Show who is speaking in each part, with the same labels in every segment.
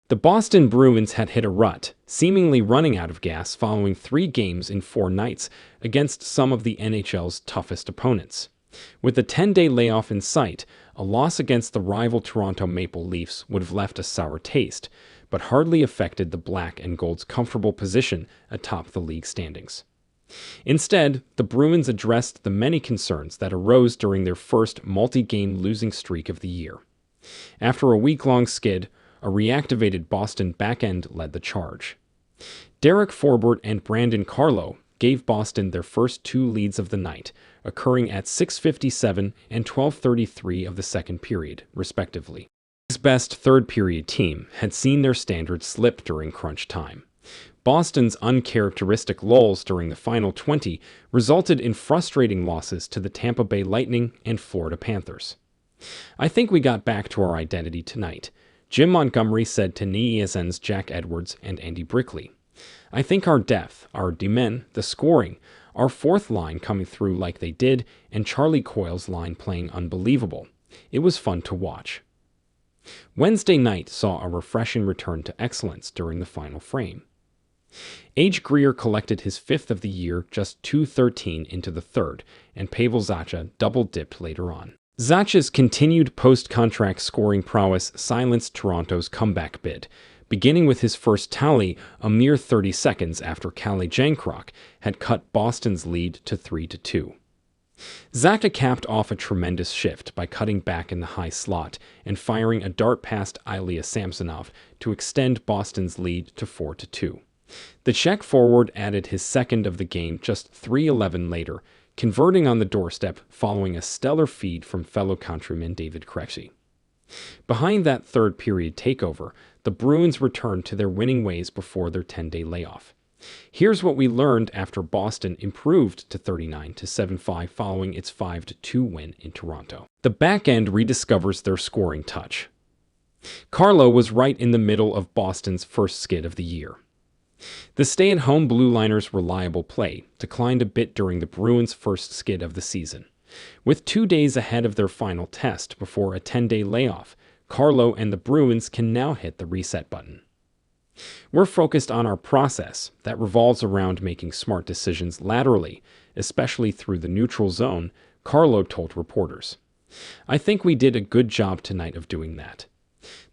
Speaker 1: The Boston Bruins had hit a rut, seemingly running out of gas following 3 games in 4 nights against some of the NHL's toughest opponents. With a 10-day layoff in sight, a loss against the rival Toronto Maple Leafs would have left a sour taste, but hardly affected the Black and Gold's comfortable position atop the league standings. Instead, the Bruins addressed the many concerns that arose during their first multi-game losing streak of the year. After a week-long skid, a reactivated Boston backend led the charge. Derek Forbort and Brandon Carlo gave Boston their first 2 leads of the night, occurring at 6:57 and 12:33 of the second period, respectively. His best third-period team had seen their standards slip during crunch time. Boston's uncharacteristic lulls during the final 20 resulted in frustrating losses to the Tampa Bay Lightning and Florida Panthers. "I think we got back to our identity tonight," Jim Montgomery said to NESN's Jack Edwards and Andy Brickley. "I think our depth, our D-men, the scoring, our fourth line coming through like they did, and Charlie Coyle's line playing unbelievable. It was fun to watch." Wednesday night saw a refreshing return to excellence during the final frame. A.J. Greer collected his 5th of the year just 2:13 into the third, and Pavel Zacha double-dipped later on. Zacha's continued post-contract scoring prowess silenced Toronto's comeback bid, beginning with his first tally a mere 30 seconds after Calle Jarnkrok had cut Boston's lead to 3-2. Zacha capped off a tremendous shift by cutting back in the high slot and firing a dart past Ilya Samsonov to extend Boston's lead to 4-2. The Czech forward added his second of the game just 3:11 later, converting on the doorstep following a stellar feed from fellow countryman David Krejci. Behind that third-period takeover, the Bruins returned to their winning ways before their 10-day layoff. Here's what we learned after Boston improved to 39-7-5 following its 5-2 win in Toronto. The back end rediscovers their scoring touch. Carlo was right in the middle of Boston's first skid of the year. The stay-at-home Blue Liners' reliable play declined a bit during the Bruins' first skid of the season. With 2 days ahead of their final test before a 10-day layoff, Carlo and the Bruins can now hit the reset button. "We're focused on our process that revolves around making smart decisions laterally, especially through the neutral zone," Carlo told reporters. "I think we did a good job tonight of doing that."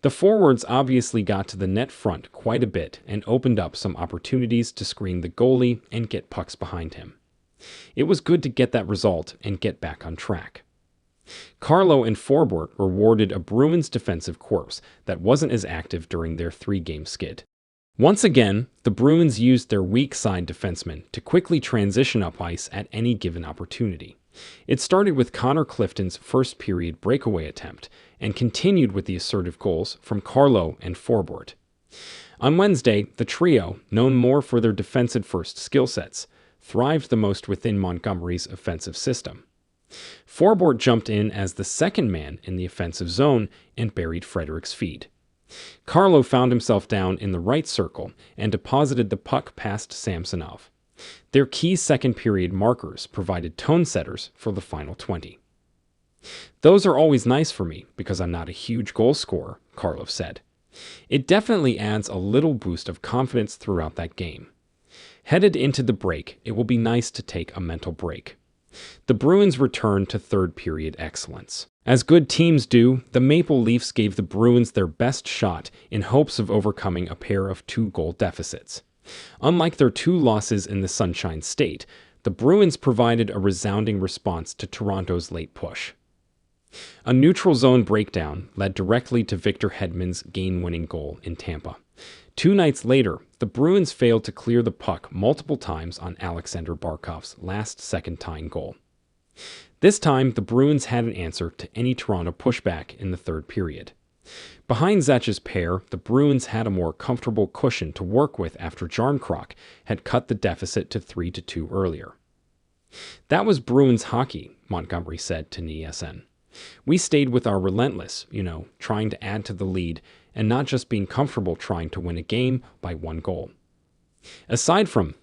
Speaker 1: The forwards obviously got to the net front quite a bit and opened up some opportunities to screen the goalie and get pucks behind him. It was good to get that result and get back on track. Carlo and Forbort rewarded a Bruins defensive corps that wasn't as active during their 3-game skid. Once again, the Bruins used their weak side defensemen to quickly transition up ice at any given opportunity. It started with Connor Clifton's first-period breakaway attempt and continued with the assertive goals from Carlo and Forbort. On Wednesday, the trio, known more for their defensive-first skill sets, thrived the most within Montgomery's offensive system. Forbort jumped in as the second man in the offensive zone and buried Frederick's feed. Carlo found himself down in the right circle and deposited the puck past Samsonov. Their key second-period markers provided tone setters for the final 20. "Those are always nice for me because I'm not a huge goal scorer," Carlo said. "It definitely adds a little boost of confidence throughout that game. Headed into the break, it will be nice to take a mental break." The Bruins returned to third-period excellence. As good teams do, the Maple Leafs gave the Bruins their best shot in hopes of overcoming a pair of 2-goal deficits. Unlike their 2 losses in the Sunshine State, the Bruins provided a resounding response to Toronto's late push. A neutral zone breakdown led directly to Victor Hedman's game-winning goal in Tampa. 2 nights later, the Bruins failed to clear the puck multiple times on Alexander Barkov's last-second tying goal. This time, the Bruins had an answer to any Toronto pushback in the third period. Behind Zacha's pair, the Bruins had a more comfortable cushion to work with after Jarnkrok had cut the deficit to 3-2 earlier. "That was Bruins hockey," Montgomery said to NESN. "We stayed with our relentless, trying to add to the lead and not just being comfortable trying to win a game by 1 goal." Aside from